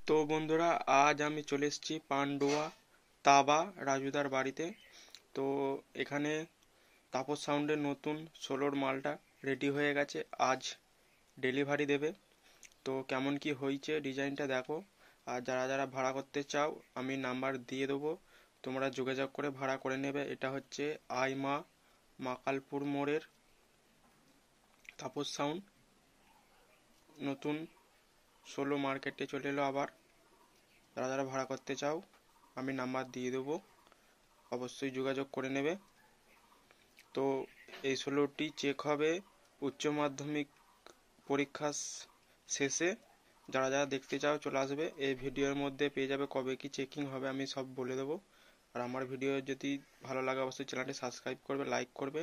তো বন্ধুরা, আজ আমি চলে এসেছি পান্ডুয়া তাবা রাজুদার বাড়িতে। তো এখানে তাপস সাউন্ডের নতুন সোলোর মালটা রেডি হয়ে গেছে, আজ ডেলিভারি দেবে। তো কেমন কি হয়েছে ডিজাইনটা দেখো। আর যারা যারা ভাড়া করতে চাও আমি নাম্বার দিয়ে দেবো, তোমরা যোগাযোগ করে ভাড়া করে নেবে। এটা হচ্ছে আইমা মাকালপুর মোড়ের তাপস সাউন্ড নতুন সোলো মার্কেটে চলে এলো আবার। যারা যারা ভাড়া করতে চাও আমি নাম্বার দিয়ে দেবো, অবশ্যই যোগাযোগ করে নেবে। তো এই সোলোটি চেক হবে উচ্চ মাধ্যমিক পরীক্ষা শেষে। যারা যারা দেখতে চাও চলে আসবে, এই ভিডিওর মধ্যে পেয়ে যাবে কবে কি চেকিং হবে, আমি সব বলে দেবো। আর আমার ভিডিও যদি ভালো লাগে অবশ্যই চ্যানেলটি সাবস্ক্রাইব করবে, লাইক করবে।